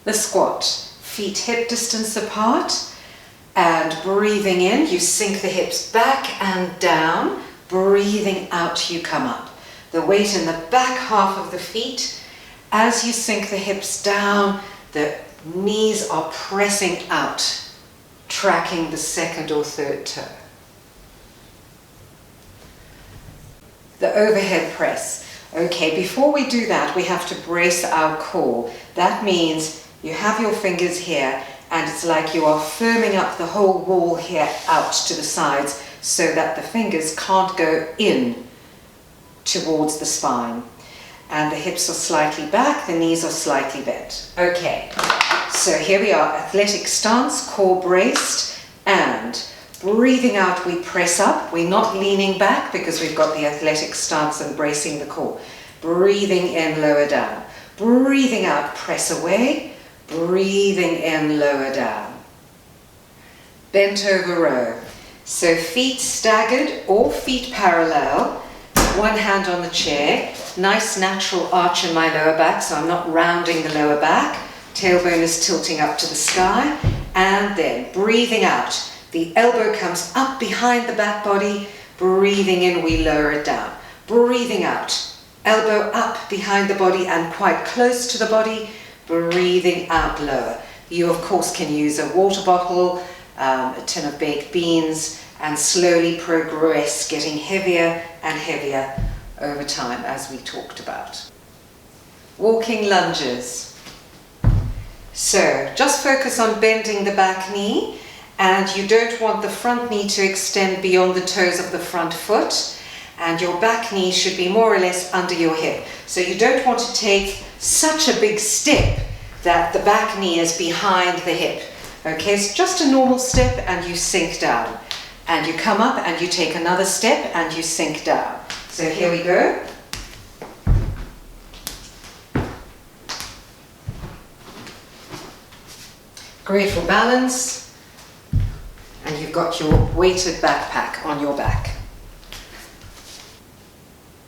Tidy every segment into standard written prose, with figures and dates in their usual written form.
the squat. Feet hip distance apart, and breathing in, you sink the hips back and down. Breathing out, you come up. The weight in the back half of the feet. As you sink the hips down, the knees are pressing out, tracking the second or third toe. The overhead press. Okay, before we do that, we have to brace our core. That means you have your fingers here, and it's like you are firming up the whole wall here out to the sides so that the fingers can't go in towards the spine. And the hips are slightly back, the knees are slightly bent. Okay, so here we are, athletic stance, core braced, and breathing out, we press up. We're not leaning back because we've got the athletic stance and bracing the core. Breathing in, lower down. Breathing out, press away. Breathing in, lower down. Bent over row. So feet staggered or feet parallel. One hand on the chair. Nice natural arch in my lower back, so I'm not rounding the lower back. Tailbone is tilting up to the sky. And then breathing out. The elbow comes up behind the back body. Breathing in, we lower it down. Breathing out. Elbow up behind the body and quite close to the body. Breathing out, lower. You, of course, can use a water bottle, a tin of baked beans, and slowly progress, getting heavier and heavier over time, as we talked about. Walking lunges. So, just focus on bending the back knee, and you don't want the front knee to extend beyond the toes of the front foot, and your back knee should be more or less under your hip. So you don't want to take such a big step that the back knee is behind the hip. Okay, it's just a normal step and you sink down. And you come up and you take another step and you sink down. So here we go. Great for balance. And you've got your weighted backpack on your back.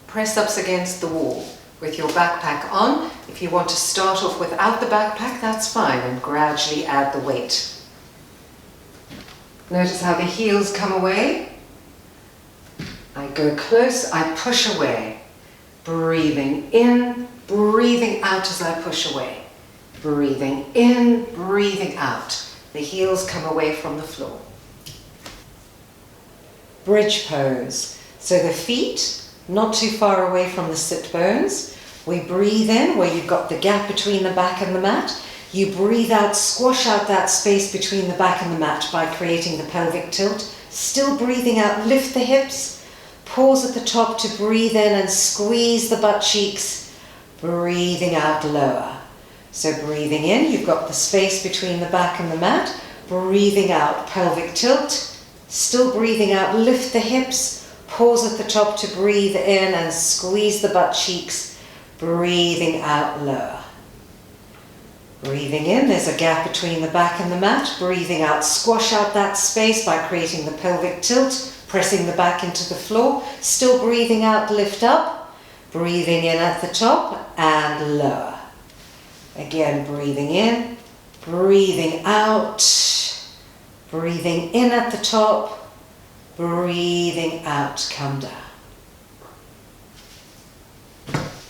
Press ups against the wall with your backpack on. If you want to start off without the backpack, that's fine, and gradually add the weight. Notice how the heels come away. I go close, I push away. Breathing in, breathing out as I push away. Breathing in, breathing out. The heels come away from the floor. Bridge pose. So the feet not too far away from the sit bones. We breathe in where you've got the gap between the back and the mat. You breathe out, squash out that space between the back and the mat by creating the pelvic tilt. Still breathing out, lift the hips. Pause at the top to breathe in and squeeze the butt cheeks. Breathing out, lower. So breathing in, you've got the space between the back and the mat. Breathing out, pelvic tilt. Still breathing out, lift the hips. Pause at the top to breathe in and squeeze the butt cheeks. Breathing out, lower. Breathing in, there's a gap between the back and the mat. Breathing out, squash out that space by creating the pelvic tilt, pressing the back into the floor. Still breathing out, lift up. Breathing in at the top and lower. Again, breathing in, breathing out. Breathing in at the top. Breathing out, come down.